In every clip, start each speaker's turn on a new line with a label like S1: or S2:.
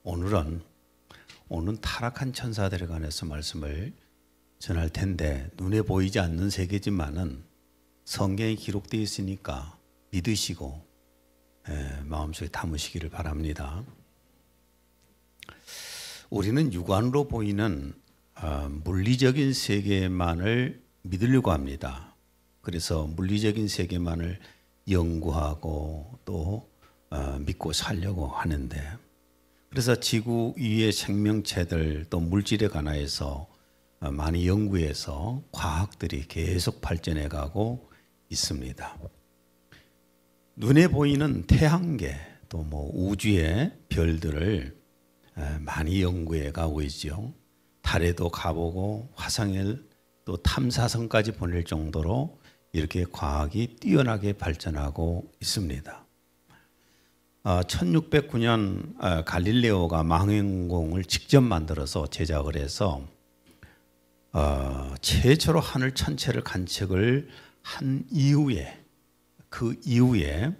S1: 오늘은 타락한 천사들에 관해서 말씀을 전할 텐데, 눈에 보이지 않는 세계지만은 성경에 기록되어 있으니까 믿으시고 마음속에 담으시기를 바랍니다. 우리는 육안으로 보이는 물리적인 세계만을 믿으려고 합니다. 그래서 물리적인 세계만을 연구하고 또 믿고 살려고 하는데, 그래서 지구 위의 생명체들 또 물질에 관해서 많이 연구해서 과학들이 계속 발전해 가고 있습니다. 눈에 보이는 태양계 또 우주의 별들을 많이 연구해 가고 있죠. 달에도 가보고 화성에 또 탐사선까지 보낼 정도로 이렇게 과학이 뛰어나게 발전하고 있습니다. 1609년 갈릴레오가 망원경을 직접 만들어서 제작을 해서 최초로 하늘 천체를 관측을 한 이후에, 그 이후에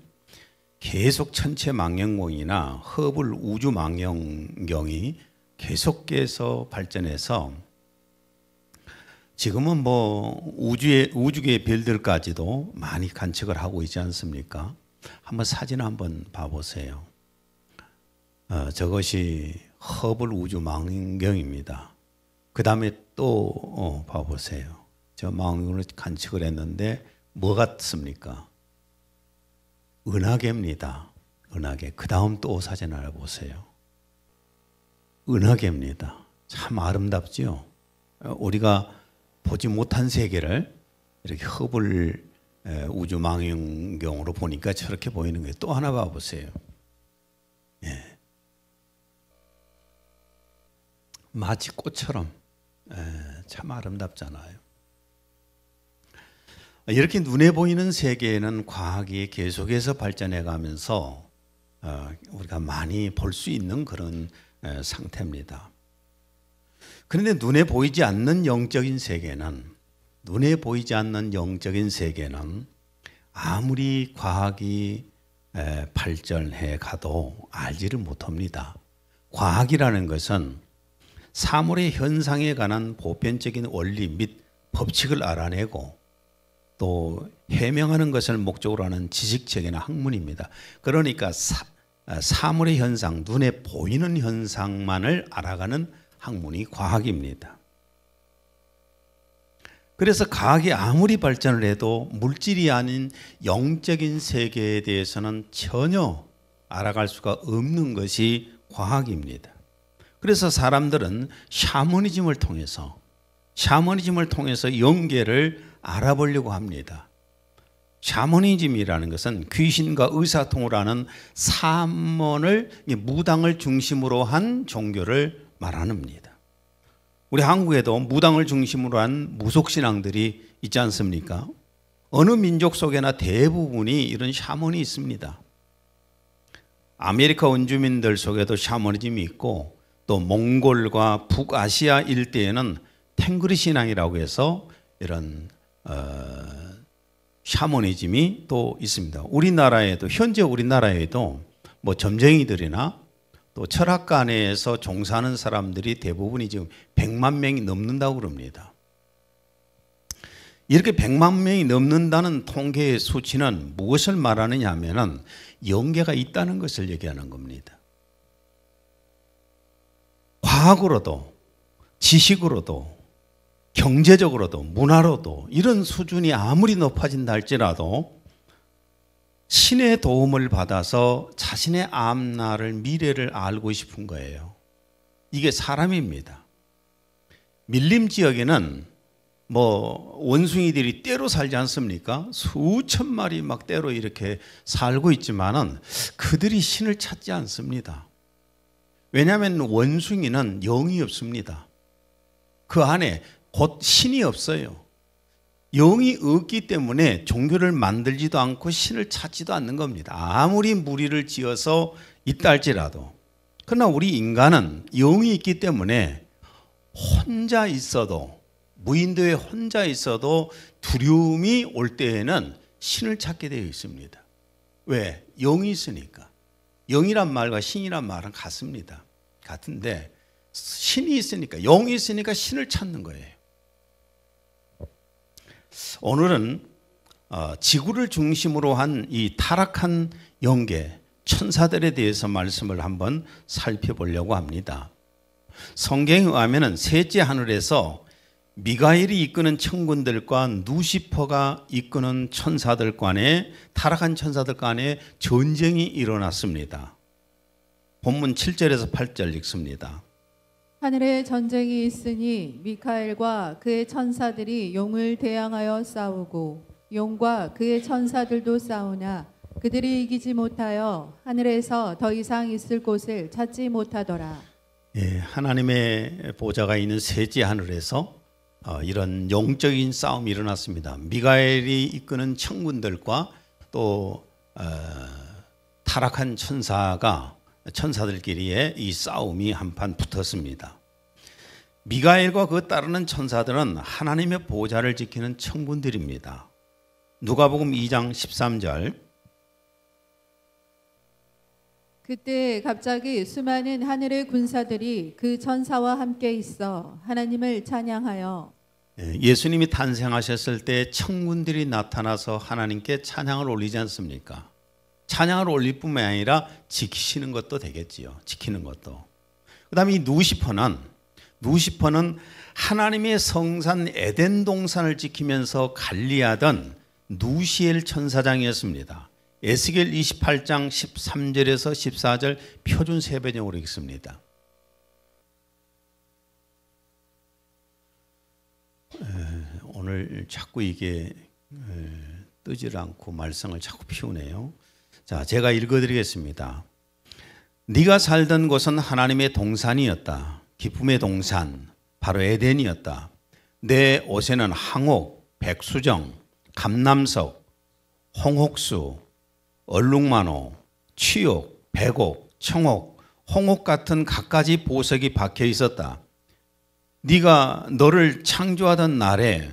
S1: 계속 천체 망원경이나 허블 우주 망원경이 계속해서 발전해서 지금은 우주계의 별들까지도 많이 관측을 하고 있지 않습니까? 한번 사진 한번 봐보세요. 저것이 허블 우주 망원경입니다. 그 다음에 또 봐보세요. 저 망원경으로 관측을 했는데 뭐 같습니까? 은하계입니다. 은하계. 그 다음 또 사진 하나 보세요. 은하계입니다. 참 아름답지요. 우리가 보지 못한 세계를 이렇게 허블 우주 망원경으로 보니까 저렇게 보이는 거예요. 또 하나 봐보세요. 예. 마치 꽃처럼 참 아름답잖아요. 이렇게 눈에 보이는 세계에는 과학이 계속해서 발전해 가면서 우리가 많이 볼 수 있는 그런 상태입니다. 그런데 눈에 보이지 않는 영적인 세계는 아무리 과학이 발전해 가도 알지를 못합니다. 과학이라는 것은 사물의 현상에 관한 보편적인 원리 및 법칙을 알아내고 또 해명하는 것을 목적으로 하는 지식적인 학문입니다. 그러니까 사물의 현상, 눈에 보이는 현상만을 알아가는 학문이 과학입니다. 그래서 과학이 아무리 발전을 해도 물질이 아닌 영적인 세계에 대해서는 전혀 알아갈 수가 없는 것이 과학입니다. 그래서 사람들은 샤머니즘을 통해서 영계를 알아보려고 합니다. 샤머니즘이라는 것은 귀신과 의사통을 하는 사먼을, 무당을 중심으로 한 종교를 말합니다. 우리 한국에도 무당을 중심으로 한 무속신앙들이 있지 않습니까? 어느 민족 속에나 대부분이 이런 샤먼이 있습니다. 아메리카 원주민들 속에도 샤머니즘이 있고, 또 몽골과 북아시아 일대에는 탱그리 신앙이라고 해서 이런 샤머니즘이 또 있습니다. 현재 우리나라에도 점쟁이들이나 또 철학관에서 종사하는 사람들이 대부분이 지금 100만 명이 넘는다고 그럽니다. 이렇게 100만 명이 넘는다는 통계의 수치는 무엇을 말하느냐 하면은 영계가 있다는 것을 얘기하는 겁니다. 과학으로도 지식으로도 경제적으로도 문화로도 이런 수준이 아무리 높아진다 할지라도 신의 도움을 받아서 자신의 앞날을, 미래를 알고 싶은 거예요. 이게 사람입니다. 밀림 지역에는 원숭이들이 떼로 살지 않습니까? 수천 마리 막 떼로 이렇게 살고 있지만은 그들이 신을 찾지 않습니다. 왜냐하면 원숭이는 영이 없습니다. 그 안에 곧 신이 없어요. 영이 없기 때문에 종교를 만들지도 않고 신을 찾지도 않는 겁니다. 아무리 무리를 지어서 있다 할지라도. 그러나 우리 인간은 영이 있기 때문에 혼자 있어도, 무인도에 혼자 있어도 두려움이 올 때에는 신을 찾게 되어 있습니다. 왜? 영이 있으니까. 영이란 말과 신이란 말은 같습니다. 같은데 신이 있으니까, 영이 있으니까 신을 찾는 거예요. 오늘은 지구를 중심으로 한 이 타락한 영계 천사들에 대해서 말씀을 한번 살펴보려고 합니다. 성경에 의하면 셋째 하늘에서 미가엘이 이끄는 천군들과 누시퍼가 이끄는 천사들 간에, 타락한 천사들 간에 전쟁이 일어났습니다. 본문 7절에서 8절 읽습니다.
S2: 하늘에 전쟁이 있으니 미카엘과 그의 천사들이 용을 대항하여 싸우고 용과 그의 천사들도 싸우나 그들이 이기지 못하여 하늘에서 더 이상 있을 곳을 찾지 못하더라.
S1: 예, 하나님의 보좌가 있는 셋째 하늘에서 이런 영적인 싸움이 일어났습니다. 미가엘이 이끄는 천군들과 또 타락한 천사들끼리의 이 싸움이 한판 붙었습니다. 미가엘과 그 따르는 천사들은 하나님의 보좌를 지키는 천군들입니다. 누가복음 2장 13절.
S2: 그때 갑자기 수많은 하늘의 군사들이 그 천사와 함께 있어 하나님을 찬양하여,
S1: 예수님이 탄생하셨을 때 천군들이 나타나서 하나님께 찬양을 올리지 않습니까? 찬양을 올릴 뿐만 아니라 지키시는 것도 되겠지요. 지키는 것도. 그 다음에 이 누시퍼는 하나님의 성산 에덴 동산을 지키면서 관리하던 누시엘 천사장이었습니다. 에스겔 28장 13절에서 14절 표준 세번역으로 읽습니다. 오늘 자꾸 이게 뜨질 않고 말썽을 자꾸 피우네요. 자, 제가 읽어드리겠습니다. 네가 살던 곳은 하나님의 동산이었다. 기쁨의 동산, 바로 에덴이었다. 내 옷에는 항옥, 백수정, 감남석, 홍옥수, 얼룩만호, 취옥, 백옥, 청옥, 홍옥 같은 갖가지 보석이 박혀 있었다. 내가 너를 창조하던 날에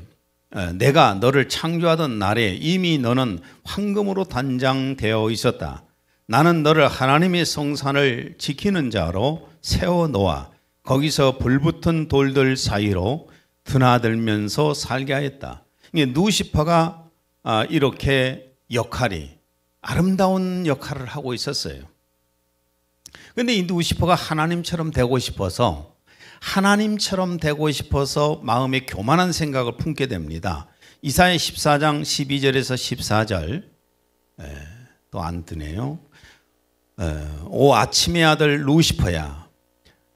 S1: 이미 너는 황금으로 단장되어 있었다. 나는 너를 하나님의 성산을 지키는 자로 세워 놓아 거기서 불붙은 돌들 사이로 드나들면서 살게 하였다. 누시퍼가 이렇게 아름다운 역할을 하고 있었어요. 그런데 이 누시퍼가 하나님처럼 되고 싶어서 마음에 교만한 생각을 품게 됩니다. 이사야 14장 12절에서 14절 또 안 뜨네요. 오 아침의 아들 루시퍼야,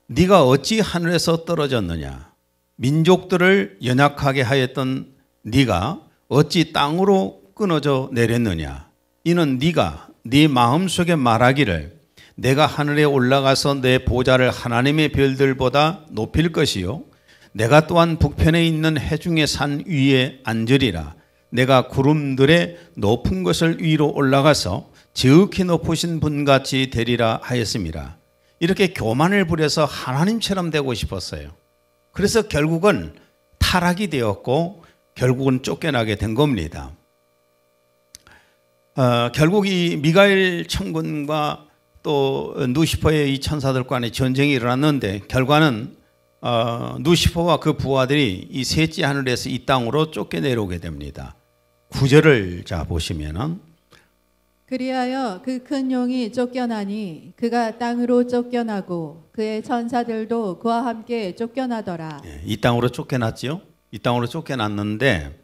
S1: 네가 어찌 하늘에서 떨어졌느냐? 민족들을 연약하게 하였던 네가 어찌 땅으로 끊어져 내렸느냐? 이는 네가 네 마음속에 말하기를 내가 하늘에 올라가서 내 보좌를 하나님의 별들보다 높일 것이요 내가 또한 북편에 있는 해중의 산 위에 앉으리라. 내가 구름들의 높은 것을 위로 올라가서 지극히 높으신 분같이 되리라 하였습니다. 이렇게 교만을 부려서 하나님처럼 되고 싶었어요. 그래서 결국은 타락이 되었고 결국은 쫓겨나게 된 겁니다. 결국 이 미가엘 천군과 또 누시퍼의 이 천사들 간의 전쟁이 일어났는데 결과는 누시퍼와 그 부하들이 이 셋째 하늘에서 이 땅으로 쫓겨내려오게 됩니다. 9절을 자 보시면은
S2: 그리하여 그 큰 용이 쫓겨나니 그가 땅으로 쫓겨나고 그의 천사들도 그와 함께 쫓겨나더라.
S1: 이 땅으로 쫓겨났죠. 이 땅으로 쫓겨났는데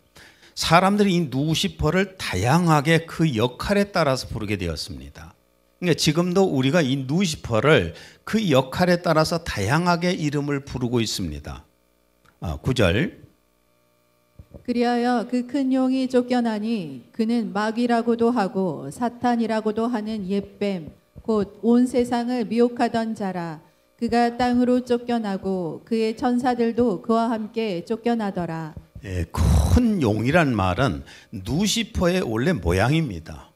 S1: 사람들이 이 누시퍼를 다양하게 그 역할에 따라서 부르게 되었습니다. 그러니까 지금도 우리가 이 누시퍼를 그 역할에 따라서 다양하게 이름을 부르고 있습니다. 9절.
S2: 그리하여 그 큰 용이 쫓겨나니 그는 마귀라고도 하고 사탄이라고도 하는 옛뱀 곧 온 세상을 미혹하던 자라. 그가 땅으로 쫓겨나고 그의 천사들도 그와 함께 쫓겨나더라.
S1: 큰 용이란 말은 누시퍼의 원래 모양입니다.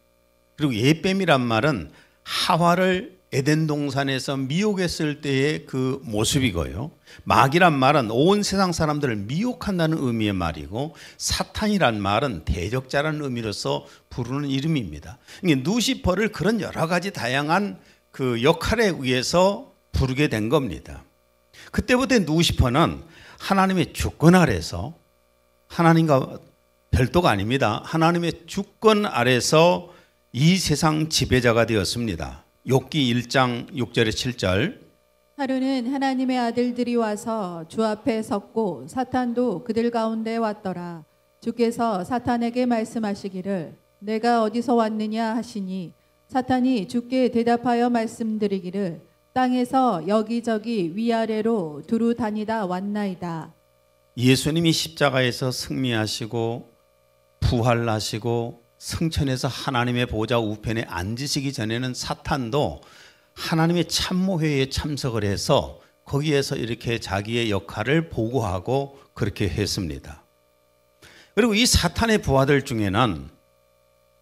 S1: 그리고 옛뱀이란 말은 하와를 에덴 동산에서 미혹했을 때의 그 모습이고요. 마귀란 말은 온 세상 사람들을 미혹한다는 의미의 말이고, 사탄이란 말은 대적자라는 의미로서 부르는 이름입니다. 누시퍼를 그런 여러 가지 다양한 그 역할에 의해서 부르게 된 겁니다. 그때부터 루시퍼는 하나님의 주권 아래서, 하나님과 별도가 아닙니다. 하나님의 주권 아래서 이 세상 지배자가 되었습니다. 욥기 1장 6절에 7절.
S2: 하루는 하나님의 아들들이 와서 주 앞에 섰고 사탄도 그들 가운데 왔더라. 주께서 사탄에게 말씀하시기를 내가 어디서 왔느냐 하시니 사탄이 주께 대답하여 말씀드리기를 땅에서 여기저기 위아래로 두루 다니다 왔나이다.
S1: 예수님이 십자가에서 승리하시고 부활하시고 승천해서 하나님의 보좌 우편에 앉으시기 전에는 사탄도 하나님의 참모회에 참석을 해서 거기에서 이렇게 자기의 역할을 보고하고 그렇게 했습니다. 그리고 이 사탄의 부하들 중에는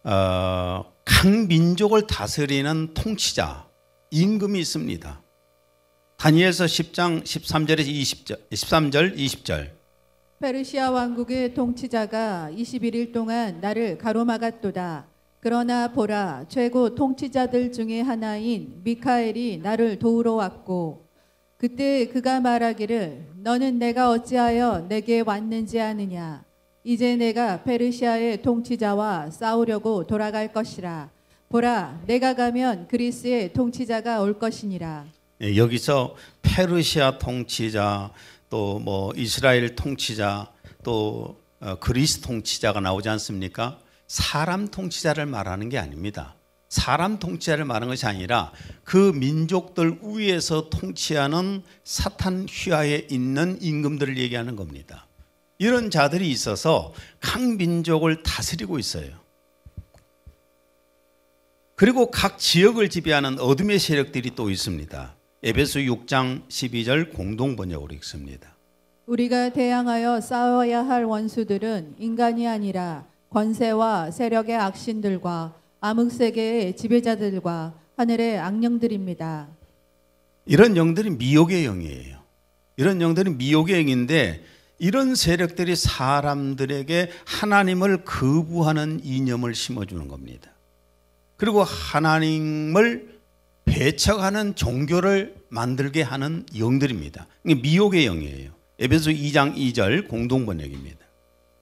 S1: 각 민족을 다스리는 통치자, 임금이 있습니다. 다니엘서 10장 13절 20절.
S2: 페르시아 왕국의 통치자가 21일 동안 나를 가로막았도다. 그러나 보라, 최고 통치자들 중에 하나인 미카엘이 나를 도우러 왔고 그때 그가 말하기를 너는 내가 어찌하여 내게 왔는지 아느냐. 이제 내가 페르시아의 통치자와 싸우려고 돌아갈 것이라. 보라, 내가 가면 그리스의 통치자가 올 것이니라.
S1: 여기서 페르시아 통치자, 또 뭐 이스라엘 통치자, 또 그리스 통치자가 나오지 않습니까? 사람 통치자를 말하는 게 아닙니다. 사람 통치자를 말하는 것이 아니라 그 민족들 위에서 통치하는 사탄 휘하에 있는 임금들을 얘기하는 겁니다. 이런 자들이 있어서 각 민족을 다스리고 있어요. 그리고 각 지역을 지배하는 어둠의 세력들이 또 있습니다. 에베소 6장 12절 공동번역으로 읽습니다.
S2: 우리가 대항하여 싸워야 할 원수들은 인간이 아니라 권세와 세력의 악신들과 암흑세계의 지배자들과 하늘의 악령들입니다.
S1: 이런 영들이 미혹의 영이에요. 이런 영들은 미혹의 영인데 이런 세력들이 사람들에게 하나님을 거부하는 이념을 심어주는 겁니다. 그리고 하나님을 배척하는 종교를 만들게 하는 영들입니다. 미혹의 영이에요. 에베소 2장 2절 공동번역입니다.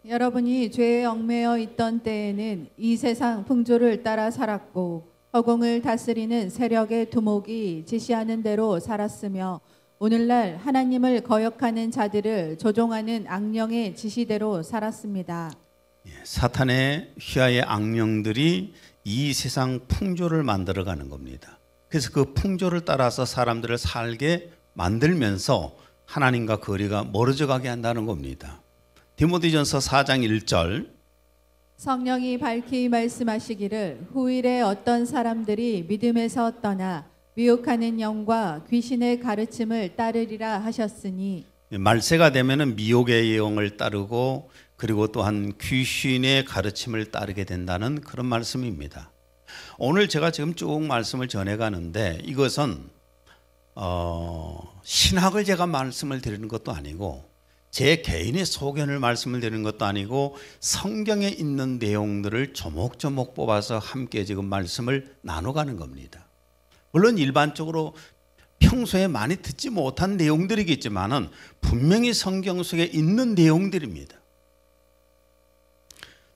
S2: 여러분이 죄에 얽매여 있던 때에는 이 세상 풍조를 따라 살았고 허공을 다스리는 세력의 두목이 지시하는 대로 살았으며 오늘날 하나님을 거역하는 자들을 조종하는 악령의 지시대로 살았습니다.
S1: 사탄의 휘하의 악령들이 이 세상 풍조를 만들어가는 겁니다. 그래서 그 풍조를 따라서 사람들을 살게 만들면서 하나님과 거리가 멀어져 가게 한다는 겁니다. 디모데전서 4장 1절.
S2: 성령이 밝히 말씀하시기를 후일에 어떤 사람들이 믿음에서 떠나 미혹하는 영과 귀신의 가르침을 따르리라 하셨으니
S1: 말세가 되면은 미혹의 영을 따르고 그리고 또한 귀신의 가르침을 따르게 된다는 그런 말씀입니다. 오늘 제가 지금 쭉 말씀을 전해가는데 이것은 신학을 제가 말씀을 드리는 것도 아니고 제 개인의 소견을 말씀을 드리는 것도 아니고 성경에 있는 내용들을 조목조목 뽑아서 함께 지금 말씀을 나눠가는 겁니다. 물론 일반적으로 평소에 많이 듣지 못한 내용들이겠지만은 분명히 성경 속에 있는 내용들입니다.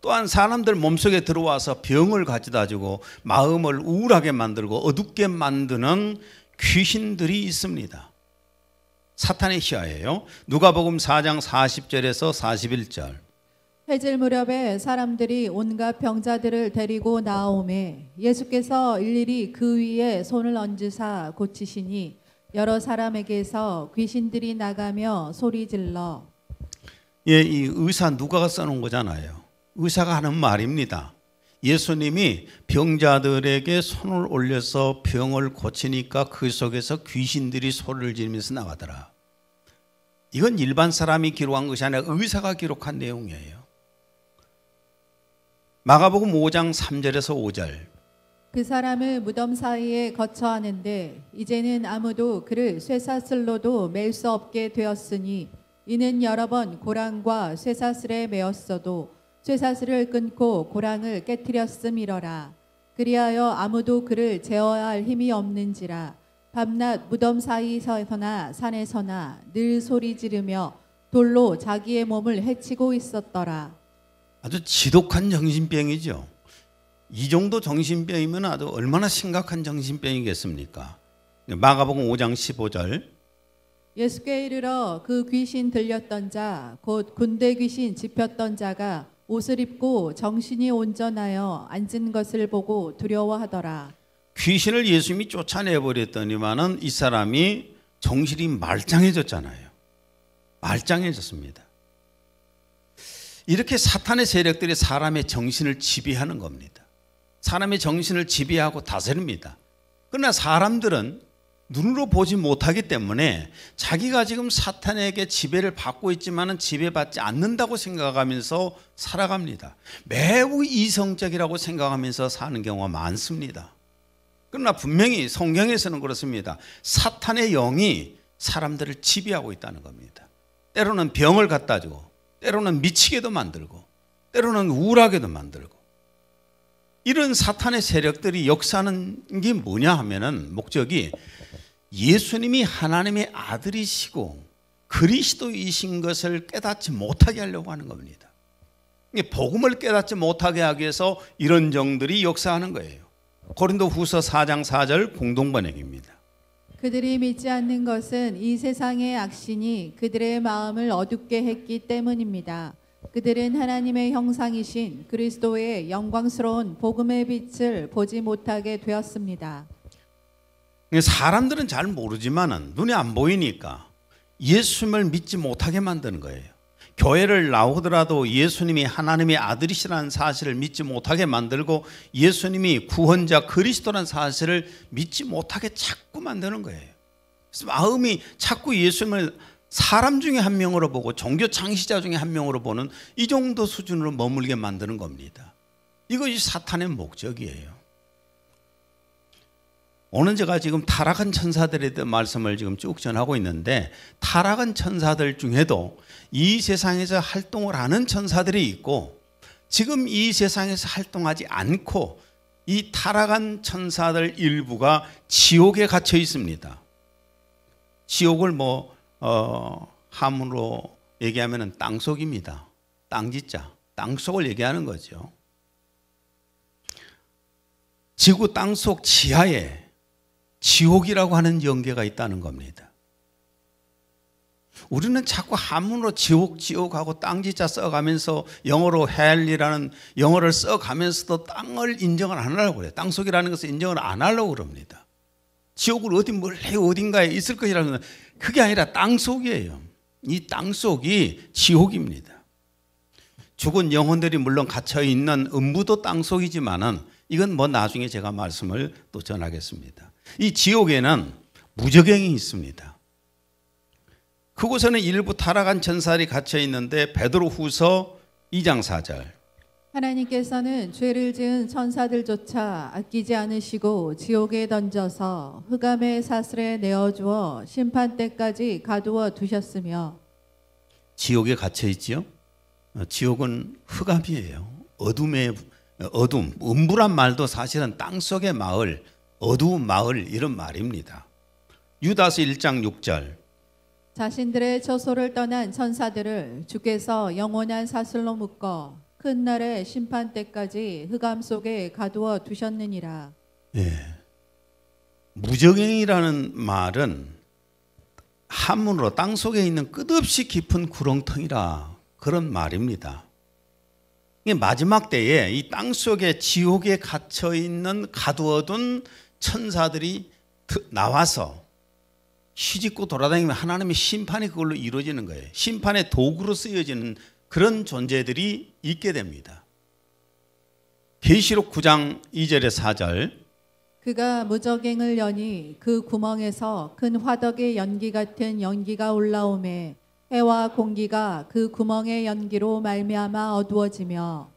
S1: 또한 사람들 몸속에 들어와서 병을 가져다 주고 마음을 우울하게 만들고 어둡게 만드는 귀신들이 있습니다. 사탄의 휘하예요. 누가복음 4장 40절에서 41절.
S2: 해질 무렵에 사람들이 온갖 병자들을 데리고 나오매 예수께서 일일이 그 위에 손을 얹으사 고치시니 여러 사람에게서 귀신들이 나가며 소리질러.
S1: 예, 이 의사 누가가 써놓은 거잖아요. 의사가 하는 말입니다. 예수님이 병자들에게 손을 올려서 병을 고치니까 그 속에서 귀신들이 소리를 지르면서 나가더라. 이건 일반 사람이 기록한 것이 아니라 의사가 기록한 내용이에요. 마가복음 5장 3절에서 5절.
S2: 그 사람을 무덤 사이에 거처하는데 이제는 아무도 그를 쇠사슬로도 맬 수 없게 되었으니 이는 여러 번 고랑과 쇠사슬에 매었어도 쇠사슬을 끊고 고랑을 깨뜨렸음이러라. 그리하여 아무도 그를 제어할 힘이 없는지라. 밤낮 무덤 사이서나 산에서나 늘 소리 지르며 돌로 자기의 몸을 해치고 있었더라.
S1: 아주 지독한 정신병이죠. 이 정도 정신병이면 아주 얼마나 심각한 정신병이겠습니까? 마가복음 5장 15절.
S2: 예수께 이르러 그 귀신 들렸던 자 곧 군대 귀신 집혔던 자가 옷을 입고 정신이 온전하여 앉은 것을 보고 두려워하더라.
S1: 귀신을 예수님이 쫓아내버렸더니만은 이 사람이 정신이 말짱해졌잖아요. 말짱해졌습니다. 이렇게 사탄의 세력들이 사람의 정신을 지배하는 겁니다. 사람의 정신을 지배하고 다스립니다. 그러나 사람들은 눈으로 보지 못하기 때문에 자기가 지금 사탄에게 지배를 받고 있지만은 지배받지 않는다고 생각하면서 살아갑니다. 매우 이성적이라고 생각하면서 사는 경우가 많습니다. 그러나 분명히 성경에서는 그렇습니다. 사탄의 영이 사람들을 지배하고 있다는 겁니다. 때로는 병을 갖다 주고, 때로는 미치게도 만들고, 때로는 우울하게도 만들고, 이런 사탄의 세력들이 역사하는 게 뭐냐 하면은 목적이 예수님이 하나님의 아들이시고 그리스도이신 것을 깨닫지 못하게 하려고 하는 겁니다. 복음을 깨닫지 못하게 하기 위해서 이런 정들이 역사하는 거예요. 고린도후서 4장 4절 공동번역입니다.
S2: 그들이 믿지 않는 것은 이 세상의 악신이 그들의 마음을 어둡게 했기 때문입니다. 그들은 하나님의 형상이신 그리스도의 영광스러운 복음의 빛을 보지 못하게 되었습니다.
S1: 사람들은 잘 모르지만은 눈에 안 보이니까 예수님을 믿지 못하게 만드는 거예요. 교회를 나오더라도 예수님이 하나님의 아들이시라는 사실을 믿지 못하게 만들고 예수님이 구원자 그리스도라는 사실을 믿지 못하게 자꾸 만드는 거예요. 그래서 마음이 자꾸 예수님을 사람 중에 한 명으로 보고 종교 창시자 중에 한 명으로 보는 이 정도 수준으로 머물게 만드는 겁니다. 이것이 사탄의 목적이에요. 오늘 제가 지금 타락한 천사들에 대한 말씀을 지금 쭉 전하고 있는데, 타락한 천사들 중에도 이 세상에서 활동을 하는 천사들이 있고, 지금 이 세상에서 활동하지 않고 이 타락한 천사들 일부가 지옥에 갇혀 있습니다. 지옥을 함으로 얘기하면 땅속입니다. 땅짓자, 땅속을 얘기하는 거죠. 지구 땅속 지하에 지옥이라고 하는 영계가 있다는 겁니다. 우리는 자꾸 한문으로 지옥하고 땅짓자 써가면서 영어로 헬이라는 영어를 써가면서도 땅을 인정을 안 하려고 그래요. 땅속이라는 것을 인정을 안 하려고 그럽니다. 지옥을 멀리 어딘가에 있을 것이라는, 그게 아니라 땅속이에요. 이 땅속이 지옥입니다. 죽은 영혼들이 물론 갇혀있는 음부도 땅속이지만은 이건 나중에 제가 말씀을 또 전하겠습니다. 이 지옥에는 무저갱이 있습니다. 그곳에는 일부 타락한 천사들이 갇혀 있는데 베드로후서 2장 4절.
S2: 하나님께서는 죄를 지은 천사들조차 아끼지 않으시고 지옥에 던져서 흑암의 사슬에 내어주어 심판 때까지 가두어 두셨으며.
S1: 지옥에 갇혀 있지요. 지옥은 흑암이에요. 어둠, 음부란 말도 사실은 땅속의 마을, 어두운 마을 이런 말입니다. 유다서 1장 6절.
S2: 자신들의 처소를 떠난 천사들을 주께서 영원한 사슬로 묶어 큰 날의 심판 때까지 흑암 속에 가두어 두셨느니라.
S1: 예. 무저갱이라는 말은 한문으로 땅속에 있는 끝없이 깊은 구렁텅이라 그런 말입니다. 마지막 때에 이 땅속에 지옥에 갇혀 있는 가두어둔 천사들이 나와서 휘짓고 돌아다니면 하나님의 심판이 그걸로 이루어지는 거예요. 심판의 도구로 쓰여지는 그런 존재들이 있게 됩니다. 계시록 9장 2절에 4절.
S2: 그가 무저갱을 여니 그 구멍에서 큰 화덕의 연기 같은 연기가 올라오매 해와 공기가 그 구멍의 연기로 말미암아 어두워지며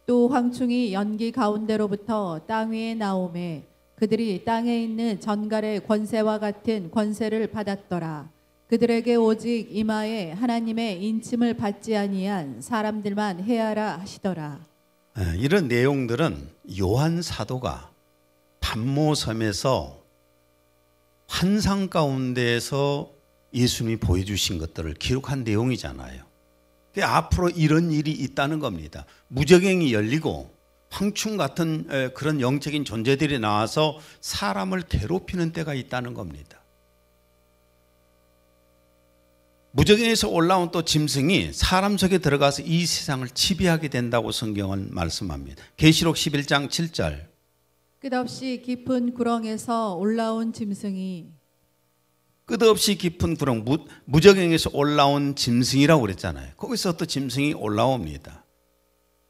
S2: 또 황충이 연기 가운데로부터 땅 위에 나오매 그들이 땅에 있는 전갈의 권세와 같은 권세를 받았더라. 그들에게 오직 이마에 하나님의 인침을 받지 아니한 사람들만 해하라 하시더라.
S1: 이런 내용들은 요한 사도가 pat모섬에서 환상 가운데에서 예수님이 보여주신 것들을 기록한 내용이잖아요. 앞으로 이런 일이 있다는 겁니다. 무저갱이 열리고 황충 같은 그런 영적인 존재들이 나와서 사람을 괴롭히는 때가 있다는 겁니다. 무저갱에서 올라온 또 짐승이 사람 속에 들어가서 이 세상을 지배하게 된다고 성경은 말씀합니다. 계시록 11장 7절.
S2: 끝없이 깊은 구렁에서 올라온 짐승이
S1: 끝없이 깊은 구렁, 무저갱에서 올라온 짐승이라고 그랬잖아요. 거기서 또 짐승이 올라옵니다.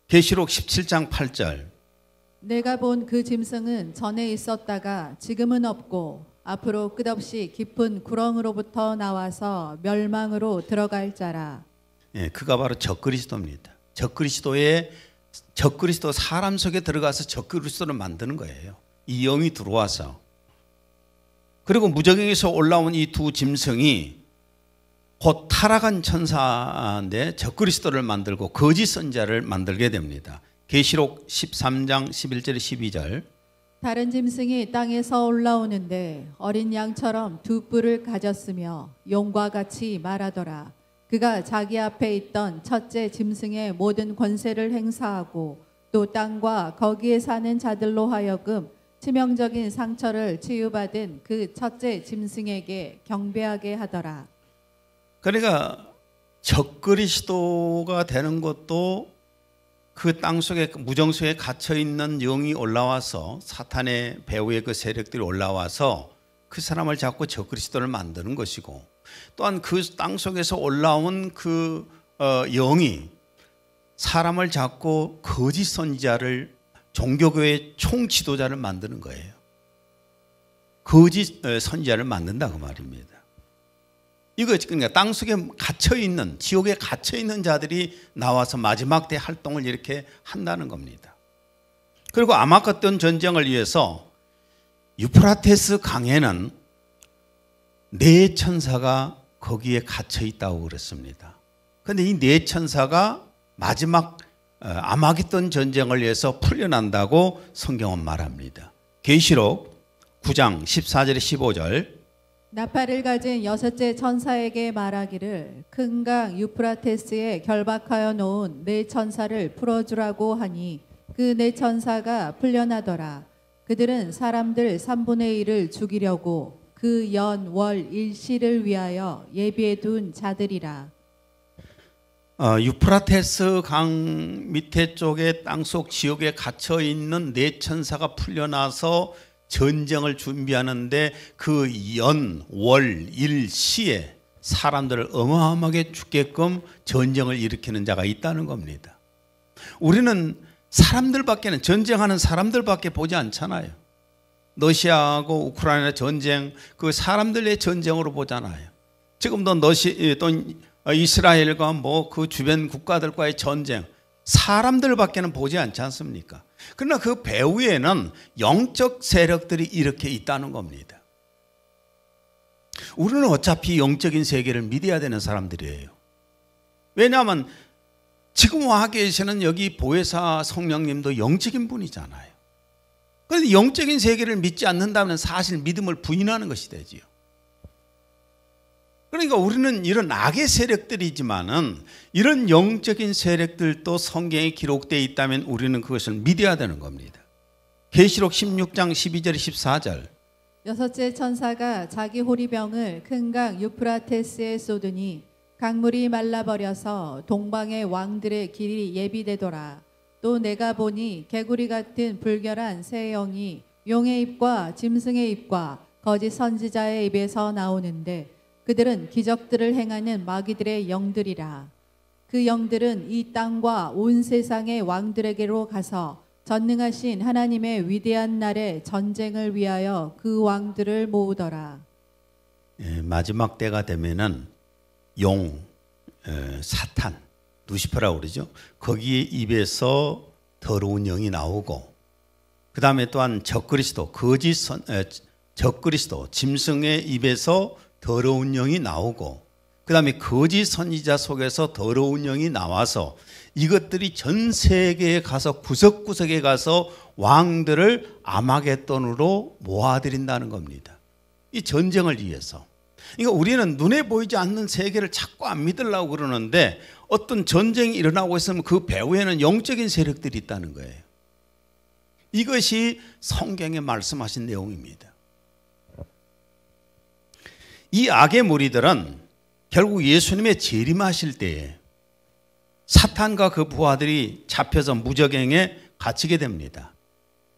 S1: 계시록 17장 8절.
S2: 내가 본 그 짐승은 전에 있었다가 지금은 없고 앞으로 끝없이 깊은 구렁으로부터 나와서 멸망으로 들어갈 자라.
S1: 예, 그가 바로 적그리스도입니다. 적그리스도 사람 속에 들어가서 적그리스도를 만드는 거예요. 이 영이 들어와서. 그리고 무저갱에서 올라온 이 두 짐승이 곧 타락한 천사인데 적그리스도를 만들고 거짓 선자를 만들게 됩니다. 계시록 13장 11절 12절.
S2: 다른 짐승이 땅에서 올라오는데 어린 양처럼 두 뿔을 가졌으며 용과 같이 말하더라. 그가 자기 앞에 있던 첫째 짐승의 모든 권세를 행사하고 또 땅과 거기에 사는 자들로 하여금 치명적인 상처를 치유받은 그 첫째 짐승에게 경배하게 하더라.
S1: 그러니까 적그리스도가 되는 것도 그 땅속에 무정 속에 갇혀 있는 영이 올라와서 사탄의 배후의 그 세력들이 올라와서 그 사람을 잡고 적그리스도를 만드는 것이고, 또한 그 땅 속에서 올라온 그 영이 사람을 잡고 거짓 선지자를, 종교교회 총 지도자를 만드는 거예요. 거짓 선지자를 만든다 그 말입니다. 이거 그러니까 땅 속에 갇혀 있는, 지옥에 갇혀 있는 자들이 나와서 마지막 때 활동을 이렇게 한다는 겁니다. 그리고 아마겟돈 전쟁을 위해서 유프라테스 강에는 네 천사가 거기에 갇혀 있다고 그랬습니다. 그런데 이 네 천사가 마지막 아마겟돈 전쟁을 위해서 풀려난다고 성경은 말합니다. 계시록 9장 14절에 15절.
S2: 나팔을 가진 여섯째 천사에게 말하기를 큰 강 유프라테스에 결박하여 놓은 네 천사를 풀어주라고 하니 그 네 천사가 풀려나더라. 그들은 사람들 3분의 1을 죽이려고 그 연, 월, 일시를 위하여 예비해 둔 자들이라.
S1: 유프라테스 강 밑에 쪽에 땅속 지옥에 갇혀 있는 네 천사가 풀려나서 전쟁을 준비하는데 그 연, 월, 일, 시에 사람들을 어마어마하게 죽게끔 전쟁을 일으키는 자가 있다는 겁니다. 우리는 사람들밖에는, 전쟁하는 사람들밖에 보지 않잖아요. 러시아하고 우크라이나 전쟁, 그 사람들의 전쟁으로 보잖아요. 지금도 또 이스라엘과 뭐 그 주변 국가들과의 전쟁, 사람들밖에는 보지 않지 않습니까? 그러나 그 배후에는 영적 세력들이 이렇게 있다는 겁니다. 우리는 어차피 영적인 세계를 믿어야 되는 사람들이에요. 왜냐하면 지금 와 계시는 여기 보혜사 성령님도 영적인 분이잖아요. 그런데 영적인 세계를 믿지 않는다면 사실 믿음을 부인하는 것이 되지요. 그러니까 우리는 이런 악의 세력들이지만은 이런 영적인 세력들도 성경에 기록되어 있다면 우리는 그것을 믿어야 되는 겁니다. 계시록 16장 12절 14절.
S2: 여섯째 천사가 자기 호리병을 큰 강 유프라테스에 쏟으니 강물이 말라버려서 동방의 왕들의 길이 예비되더라. 또 내가 보니 개구리 같은 불결한 새 영이 용의 입과 짐승의 입과 거짓 선지자의 입에서 나오는데 그들은 기적들을 행하는 마귀들의 영들이라. 그 영들은 이 땅과 온 세상의 왕들에게로 가서 전능하신 하나님의 위대한 날의 전쟁을 위하여 그 왕들을 모으더라.
S1: 마지막 때가 되면은 용, 사탄, 루시퍼라고 그러죠. 거기에 입에서 더러운 영이 나오고, 그 다음에 또한 적그리스도, 적그리스도, 짐승의 입에서 더러운 영이 나오고, 그 다음에 거짓 선지자 속에서 더러운 영이 나와서 이것들이 전 세계에 가서 구석구석에 가서 왕들을 아마겟돈으로 모아들인다는 겁니다. 이 전쟁을 위해서. 그러니까 우리는 눈에 보이지 않는 세계를 자꾸 안 믿으려고 그러는데 어떤 전쟁이 일어나고 있으면 그 배후에는 영적인 세력들이 있다는 거예요. 이것이 성경에 말씀하신 내용입니다. 이 악의 무리들은 결국 예수님의 재림하실 때에 사탄과 그 부하들이 잡혀서 무저갱에 갇히게 됩니다.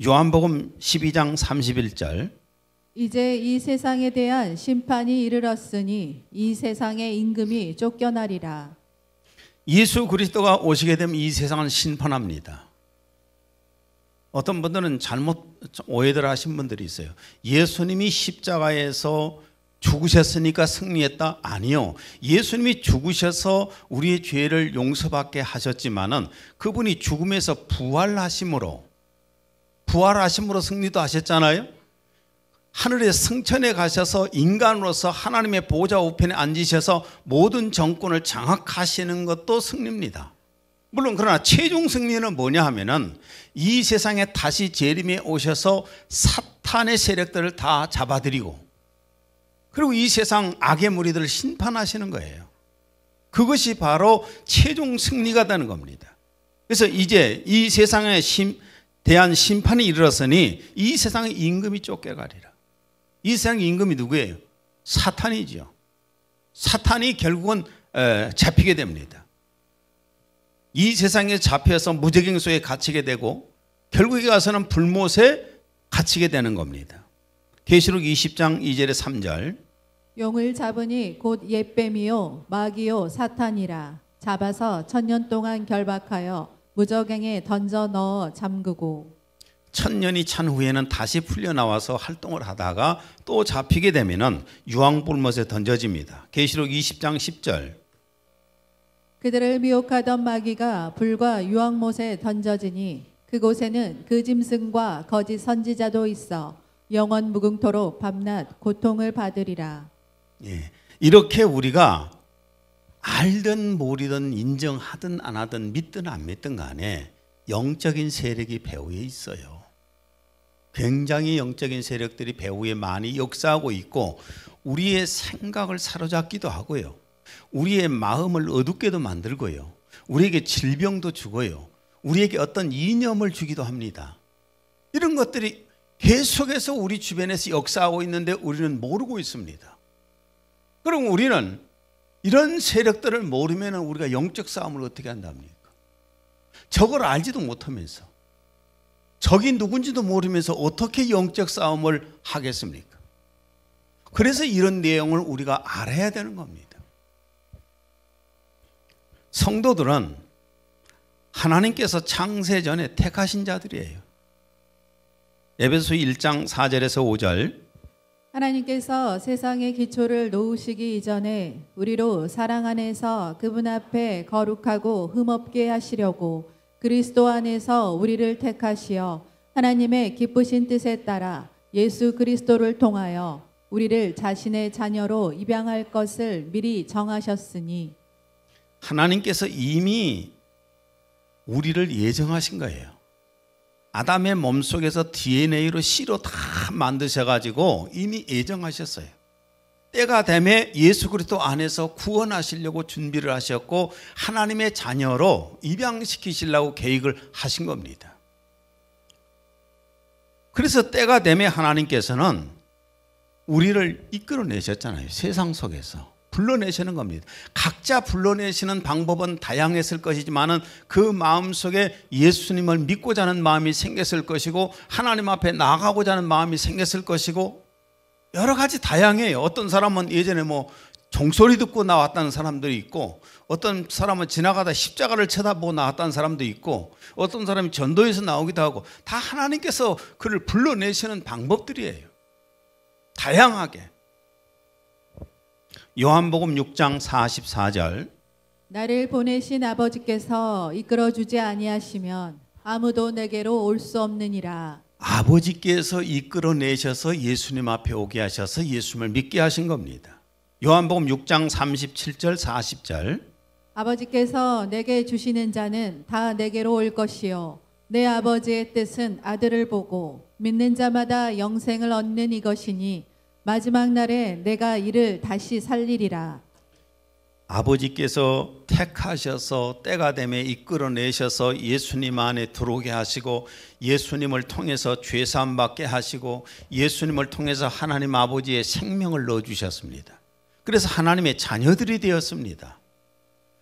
S1: 요한복음 12장 31절.
S2: 이제 이 세상에 대한 심판이 이르렀으니 이 세상의 임금이 쫓겨나리라.
S1: 예수 그리스도가 오시게 되면 이 세상을 심판합니다. 어떤 분들은 잘못 오해들 하신 분들이 있어요. 예수님이 십자가에서 죽으셨으니까 승리했다? 아니요. 예수님이 죽으셔서 우리의 죄를 용서받게 하셨지만은 그분이 죽음에서 부활하심으로 승리도 하셨잖아요. 하늘의 승천에 가셔서 인간으로서 하나님의 보좌 우편에 앉으셔서 모든 정권을 장악하시는 것도 승리입니다. 물론 그러나 최종 승리는 뭐냐 하면은 이 세상에 다시 재림에 오셔서 사탄의 세력들을 다 잡아들이고 그리고 이 세상 악의 무리들을 심판하시는 거예요. 그것이 바로 최종 승리가 되는 겁니다. 그래서 이제 이 세상에 대한 심판이 이르렀으니 이 세상의 임금이 쫓겨가리라. 이 세상의 임금이 누구예요? 사탄이죠. 사탄이 결국은 잡히게 됩니다. 이 세상에 잡혀서 무저갱 속에 갇히게 되고 결국에 가서는 불못에 갇히게 되는 겁니다. 계시록 20장 2절에 3절.
S2: 용을 잡으니 곧 옛뱀이요 마귀요 사탄이라. 잡아서 1000년 동안 결박하여 무저갱에 던져 넣어 잠그고.
S1: 1000년이 찬 후에는 다시 풀려나와서 활동을 하다가 또 잡히게 되면은 유황불못에 던져집니다. 계시록 20장 10절.
S2: 그들을 미혹하던 마귀가 불과 유황못에 던져지니 그곳에는 그 짐승과 거짓 선지자도 있어 영원 무궁토록 밤낮 고통을 받으리라.
S1: 예, 이렇게 우리가 알든 모르든 인정하든 안 하든 믿든 안 믿든 간에 영적인 세력이 배후에 있어요. 굉장히 영적인 세력들이 배후에 많이 역사하고 있고 우리의 생각을 사로잡기도 하고요. 우리의 마음을 어둡게도 만들고요. 우리에게 질병도 주고요. 우리에게 어떤 이념을 주기도 합니다. 이런 것들이 계속해서 우리 주변에서 역사하고 있는데 우리는 모르고 있습니다. 그럼 우리는 이런 세력들을 모르면 우리가 영적 싸움을 어떻게 한답니까? 적을 알지도 못하면서 적이 누군지도 모르면서 어떻게 영적 싸움을 하겠습니까? 그래서 이런 내용을 우리가 알아야 되는 겁니다. 성도들은 하나님께서 창세 전에 택하신 자들이에요. 에베소 1장 4절에서 5절.
S2: 하나님께서 세상의 기초를 놓으시기 이전에 우리로 사랑 안에서 그분 앞에 거룩하고 흠없게 하시려고 그리스도 안에서 우리를 택하시어 하나님의 기쁘신 뜻에 따라 예수 그리스도를 통하여 우리를 자신의 자녀로 입양할 것을 미리 정하셨으니.
S1: 하나님께서 이미 우리를 예정하신 거예요. 아담의 몸속에서 DNA로 C로 다 만드셔가지고 이미 예정하셨어요. 때가 되면 예수 그리스도 안에서 구원하시려고 준비를 하셨고 하나님의 자녀로 입양시키시려고 계획을 하신 겁니다. 그래서 때가 되면 하나님께서는 우리를 이끌어내셨잖아요. 세상 속에서 불러내시는 겁니다. 각자 불러내시는 방법은 다양했을 것이지만은 그 마음속에 예수님을 믿고자 하는 마음이 생겼을 것이고 하나님 앞에 나아가고자 하는 마음이 생겼을 것이고 여러 가지 다양해요. 어떤 사람은 예전에 종소리 듣고 나왔다는 사람들이 있고 어떤 사람은 지나가다 십자가를 쳐다보고 나왔다는 사람도 있고 어떤 사람이 전도에서 나오기도 하고 다 하나님께서 그를 불러내시는 방법들이에요. 다양하게. 요한복음 6장 44절.
S2: 나를 보내신 아버지께서 이끌어주지 아니하시면 아무도 내게로 올 수 없느니라.
S1: 아버지께서 이끌어내셔서 예수님 앞에 오게 하셔서 예수님을 믿게 하신 겁니다. 요한복음 6장 37절 40절.
S2: 아버지께서 내게 주시는 자는 다 내게로 올 것이요 내 아버지의 뜻은 아들을 보고 믿는 자마다 영생을 얻는 이것이니 마지막 날에 내가 이를 다시 살리리라.
S1: 아버지께서 택하셔서 때가 되면 이끌어내셔서 예수님 안에 들어오게 하시고 예수님을 통해서 죄사함 받게 하시고 예수님을 통해서 하나님 아버지의 생명을 넣어주셨습니다. 그래서 하나님의 자녀들이 되었습니다.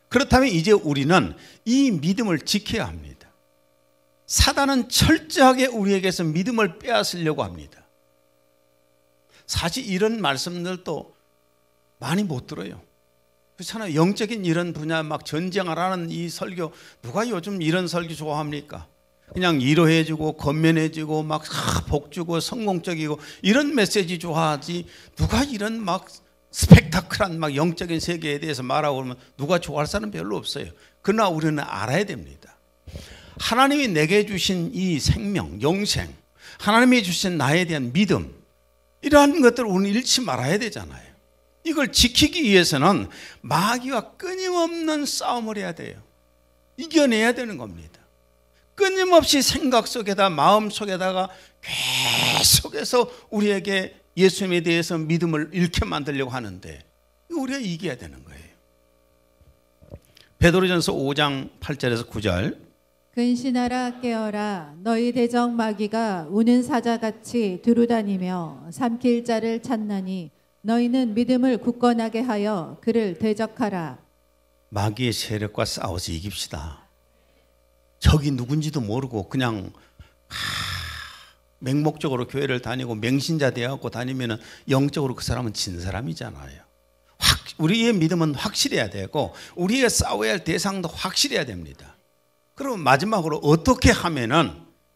S1: 그렇다면 이제 우리는 이 믿음을 지켜야 합니다. 사단은 철저하게 우리에게서 믿음을 빼앗으려고 합니다. 사실 이런 말씀들도 많이 못 들어요. 그렇잖아요. 영적인 이런 분야 막 전쟁하라는 이 설교, 누가 요즘 이런 설교 좋아합니까? 그냥 위로해주고 건면해주고 막 복주고 성공적이고 이런 메시지 좋아하지, 누가 이런 막 스펙타클한 막 영적인 세계에 대해서 말하고 그러면 누가 좋아할 사람 별로 없어요. 그러나 우리는 알아야 됩니다. 하나님이 내게 주신 이 생명, 영생, 하나님이 주신 나에 대한 믿음, 이러한 것들을 우리는 잃지 말아야 되잖아요. 이걸 지키기 위해서는 마귀와 끊임없는 싸움을 해야 돼요. 이겨내야 되는 겁니다. 끊임없이 생각 속에다 마음 속에다가 계속해서 우리에게 예수님에 대해서 믿음을 잃게 만들려고 하는데 우리가 이겨야 되는 거예요. 베드로전서 5장 8절에서 9절.
S2: 근신하라 깨어라 너희 대적 마귀가 우는 사자같이 두루다니며 삼킬 자를 찾나니 너희는 믿음을 굳건하게 하여 그를 대적하라.
S1: 마귀의 세력과 싸워서 이깁시다. 적이 누군지도 모르고 그냥 맹목적으로 교회를 다니고 맹신자 되어갖고 다니면 영적으로 그 사람은 진 사람이잖아요. 우리의 믿음은 확실해야 되고 우리가 싸워야 할 대상도 확실해야 됩니다. 그럼 마지막으로 어떻게 하면은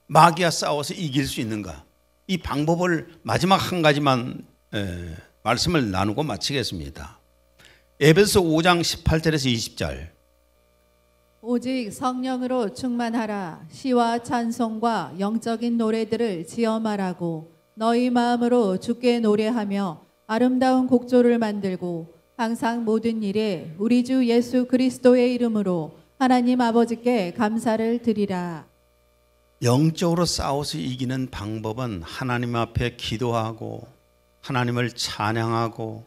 S1: 마귀와 싸워서 이길 수 있는가? 이 방법을 마지막 한 가지만 말씀을 나누고 마치겠습니다. 에베소 5장 18절에서 20절.
S2: 오직 성령으로 충만하라. 시와 찬송과 영적인 노래들을 지어 말하고 너희 마음으로 주께 노래하며 아름다운 곡조를 만들고 항상 모든 일에 우리 주 예수 그리스도의 이름으로 하나님 아버지께 감사를 드리라.
S1: 영적으로 싸워서 이기는 방법은 하나님 앞에 기도하고 하나님을 찬양하고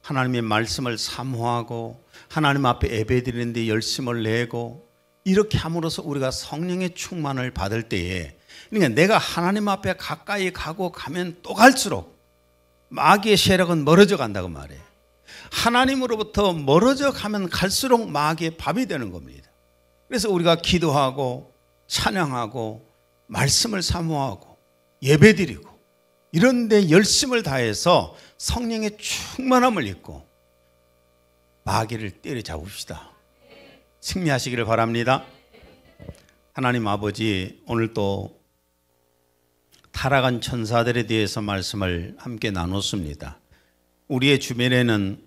S1: 하나님의 말씀을 사모하고 하나님 앞에 예배드리는 데 열심을 내고 이렇게 함으로써 우리가 성령의 충만을 받을 때에, 그러니까 내가 하나님 앞에 가까이 가고 가면 또 갈수록 마귀의 세력은 멀어져 간다고 말해요. 하나님으로부터 멀어져 가면 갈수록 마귀의 밥이 되는 겁니다. 그래서 우리가 기도하고 찬양하고 말씀을 사모하고 예배드리고 이런 데 열심을 다해서 성령의 충만함을 입고 마귀를 때려잡읍시다. 승리하시기를 바랍니다. 하나님 아버지, 오늘 또 타락한 천사들에 대해서 말씀을 함께 나눴습니다. 우리의 주변에는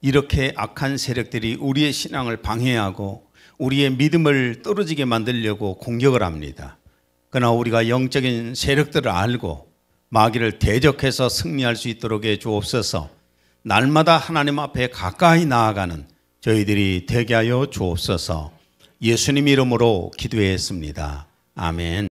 S1: 이렇게 악한 세력들이 우리의 신앙을 방해하고 우리의 믿음을 떨어지게 만들려고 공격을 합니다. 그러나 우리가 영적인 세력들을 알고 마귀를 대적해서 승리할 수 있도록 해 주옵소서. 날마다 하나님 앞에 가까이 나아가는 저희들이 되게 하여 주옵소서. 예수님 이름으로 기도했습니다. 아멘.